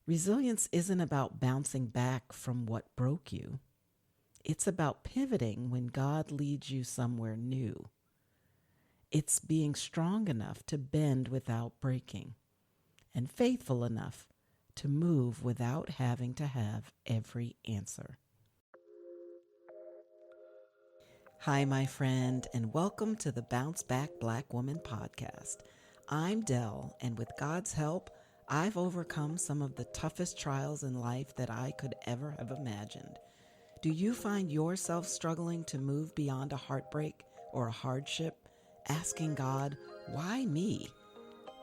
Resilience isn't about bouncing back from what broke you. It's about pivoting when God leads you somewhere new. It's being strong enough to bend without breaking and faithful enough to move without having to have every answer. Hi, my friend, and welcome to the Bounce Back Black Woman podcast. I'm Dell, and with God's help, I've overcome some of the toughest trials in life that I could ever have imagined. Do you find yourself struggling to move beyond a heartbreak or a hardship, asking God, why me?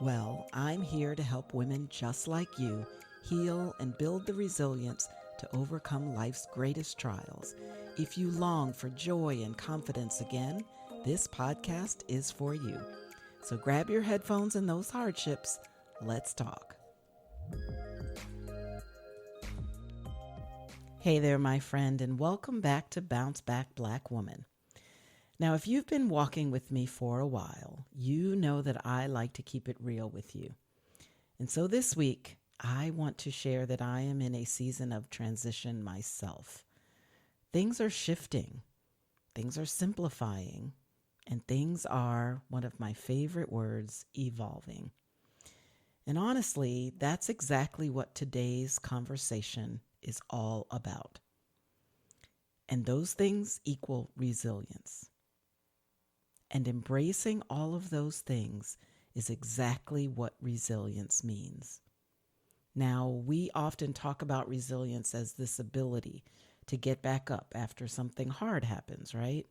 Well, I'm here to help women just like you heal and build the resilience to overcome life's greatest trials. If you long for joy and confidence again, this podcast is for you. So grab your headphones and those hardships. Let's talk. Hey there, my friend, and welcome back to Bounce Back Black Woman. Now, if you've been walking with me for a while, you know that I like to keep it real with you. And so this week, I want to share that I am in a season of transition myself. Things are shifting, things are simplifying, and things are, one of my favorite words, evolving. And honestly, that's exactly what today's conversation is all about. And those things equal resilience. And embracing all of those things is exactly what resilience means. Now, we often talk about resilience as this ability to get back up after something hard happens, right?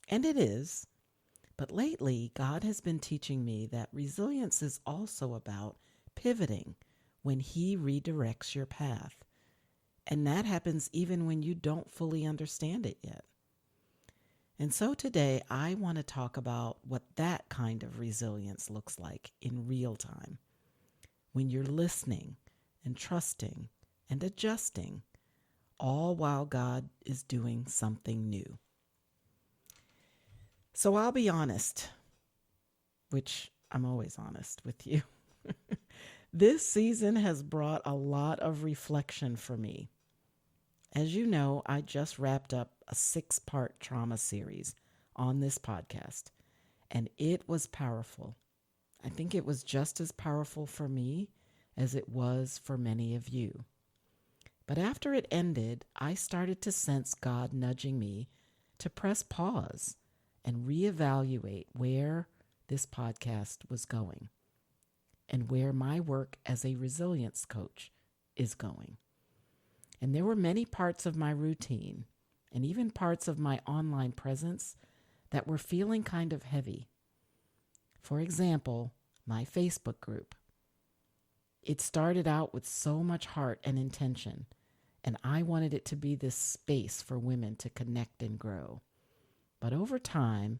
And it is. But lately, God has been teaching me that resilience is also about pivoting when He redirects your path. And that happens even when you don't fully understand it yet. And so today, I want to talk about what that kind of resilience looks like in real time. When you're listening and trusting and adjusting, all while God is doing something new. So I'll be honest, which I'm always honest with you. This season has brought a lot of reflection for me. As you know, I just wrapped up a 6-part trauma series on this podcast, and it was powerful. I think it was just as powerful for me as it was for many of you. But after it ended, I started to sense God nudging me to press pause and reevaluate where this podcast was going and where my work as a resilience coach is going. And there were many parts of my routine and even parts of my online presence that were feeling kind of heavy. For example, my Facebook group. It started out with so much heart and intention, and I wanted it to be this space for women to connect and grow. But over time,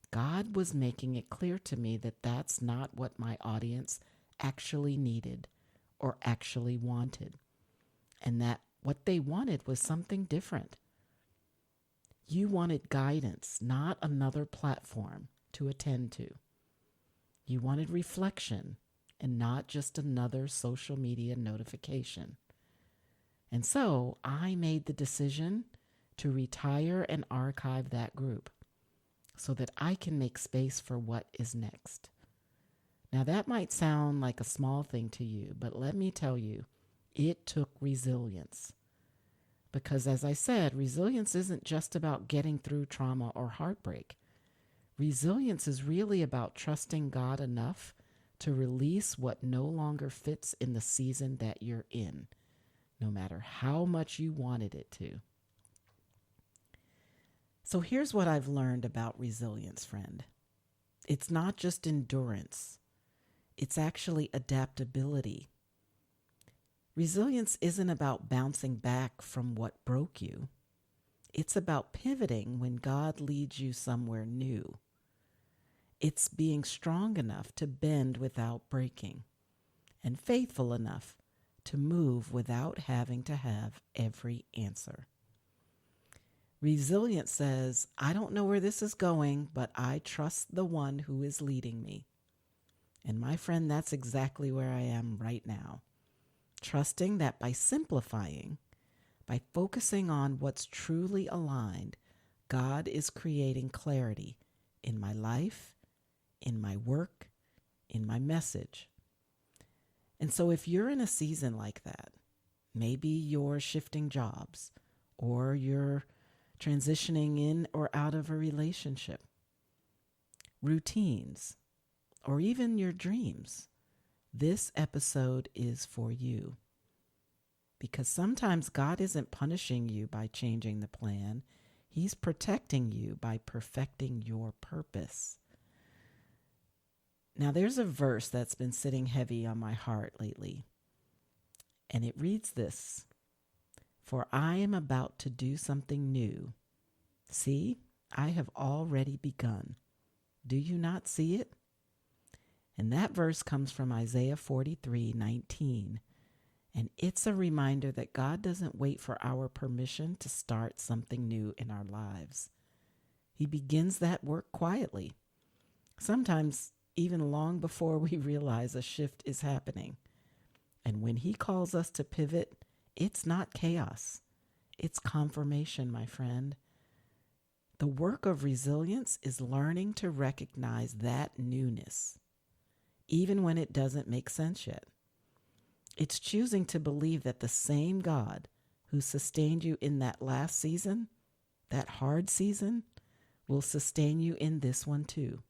God was making it clear to me that that's not what my audience actually needed or actually wanted, and that what they wanted was something different. You wanted guidance, not another platform to attend to. You wanted reflection and not just another social media notification. And so I made the decision to retire and archive that group so that I can make space for what is next. Now that might sound like a small thing to you, but let me tell you, it took resilience. Because as I said, resilience isn't just about getting through trauma or heartbreak. Resilience is really about trusting God enough to release what no longer fits in the season that you're in, no matter how much you wanted it to. So here's what I've learned about resilience, friend. It's not just endurance. It's actually adaptability. Resilience isn't about bouncing back from what broke you. It's about pivoting when God leads you somewhere new. It's being strong enough to bend without breaking and faithful enough to move without having to have every answer. Resilience says, I don't know where this is going, but I trust the one who is leading me. And my friend, that's exactly where I am right now. trusting that by simplifying, by focusing on what's truly aligned, God is creating clarity in my life, in my work, in my message. And so if you're in a season like that, maybe you're shifting jobs or you're transitioning in or out of a relationship, routines, or even your dreams, this episode is for you. Because sometimes God isn't punishing you by changing the plan. He's protecting you by perfecting your purpose. Now, there's a verse that's been sitting heavy on my heart lately, and it reads this: "For I am about to do something new. See, I have already begun. Do you not see it?" And that verse comes from Isaiah 43:19. And it's a reminder that God doesn't wait for our permission to start something new in our lives. He begins that work quietly, sometimes even long before we realize a shift is happening. And when He calls us to pivot, it's not chaos. It's confirmation, my friend. The work of resilience is learning to recognize that newness, even when it doesn't make sense yet. It's choosing to believe that the same God who sustained you in that last season, that hard season, will sustain you in this one too.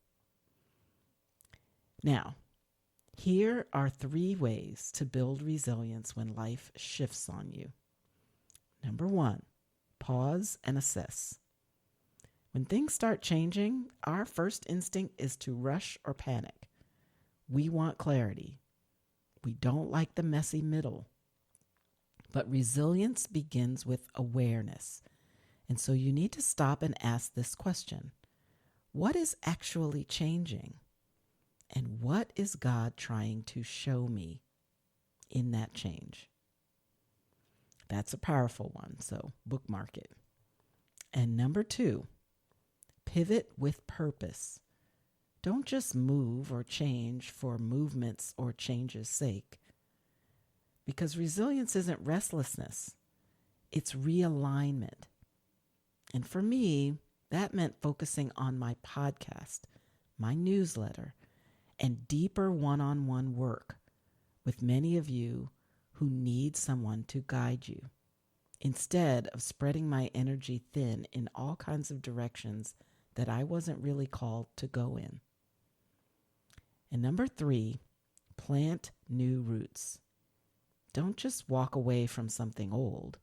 Now, here are 3 ways to build resilience when life shifts on you. Number 1, pause and assess. When things start changing, our first instinct is to rush or panic. We want clarity. We don't like the messy middle. But resilience begins with awareness. And so you need to stop and ask this question: what is actually changing? And what is God trying to show me in that change? That's a powerful one, so bookmark it. And number 2, pivot with purpose. Don't just move or change for movement's or change's sake. Because resilience isn't restlessness, it's realignment. And for me, that meant focusing on my podcast, my newsletter, and deeper one-on-one work with many of you who need someone to guide you, instead of spreading my energy thin in all kinds of directions that I wasn't really called to go in. And number 3, plant new roots. Don't just walk away from something old.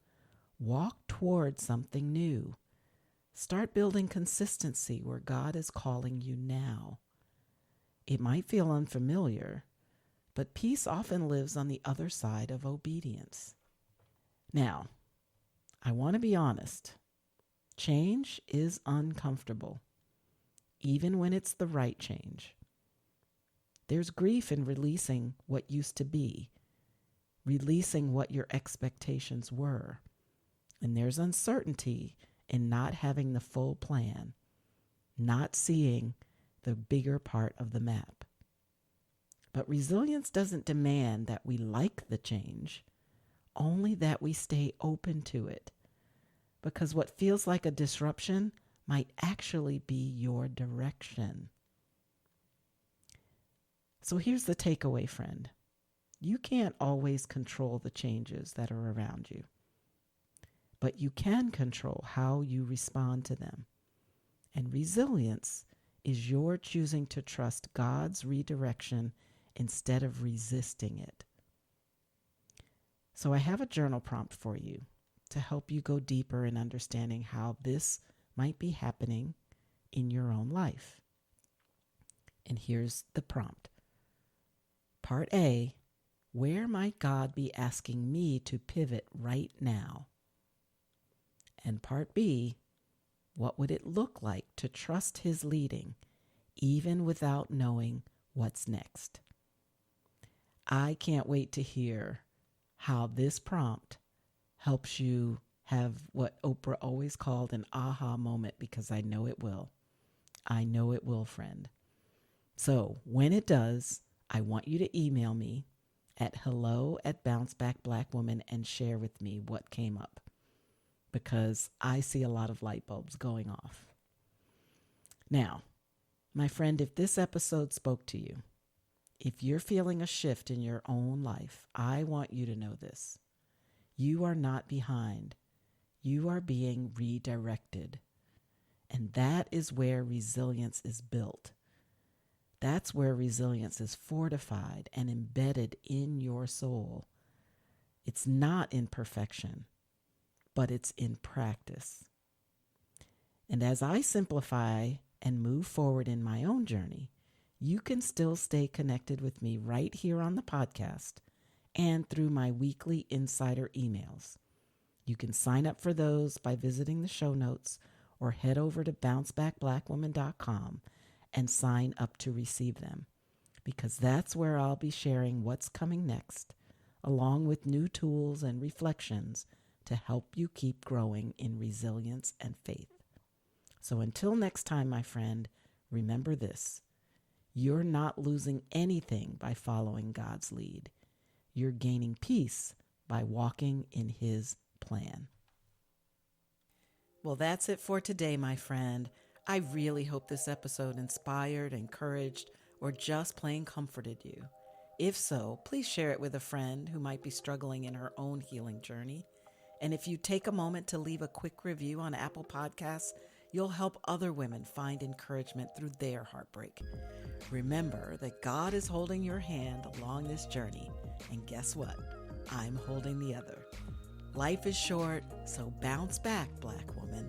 Walk toward something new. Start building consistency where God is calling you now. It might feel unfamiliar, but peace often lives on the other side of obedience. Now, I want to be honest. Change is uncomfortable, even when it's the right change. There's grief in releasing what used to be, releasing what your expectations were. And there's uncertainty in not having the full plan, not seeing the bigger part of the map. But resilience doesn't demand that we like the change, only that we stay open to it. Because what feels like a disruption might actually be your direction. So here's the takeaway, friend. You can't always control the changes that are around you, but you can control how you respond to them. And resilience is your choosing to trust God's redirection instead of resisting it. So I have a journal prompt for you to help you go deeper in understanding how this might be happening in your own life. And here's the prompt. Part A, where might God be asking me to pivot right now? And part B, what would it look like to trust His leading, even without knowing what's next? I can't wait to hear how this prompt helps you have what Oprah always called an aha moment, because I know it will. I know it will, friend. So when it does, I want you to email me at hello@bouncebackblackwoman and share with me what came up, because I see a lot of light bulbs going off. Now, my friend, if this episode spoke to you, if you're feeling a shift in your own life, I want you to know this. You are not behind. You are being redirected. And that is where resilience is built. That's where resilience is fortified and embedded in your soul. It's not in perfection, but it's in practice. And as I simplify and move forward in my own journey, you can still stay connected with me right here on the podcast and through my weekly insider emails. You can sign up for those by visiting the show notes or head over to bouncebackblackwoman.com and sign up to receive them, because that's where I'll be sharing what's coming next, along with new tools and reflections to help you keep growing in resilience and faith. So until next time, my friend, remember this: you're not losing anything by following God's lead. You're gaining peace by walking in His plan. Well, that's it for today, my friend. I really hope this episode inspired, encouraged, or just plain comforted you. If so, please share it with a friend who might be struggling in her own healing journey. And if you take a moment to leave a quick review on Apple Podcasts, you'll help other women find encouragement through their heartbreak. Remember that God is holding your hand along this journey, and guess what? I'm holding the other. Life is short, so bounce back, Black woman.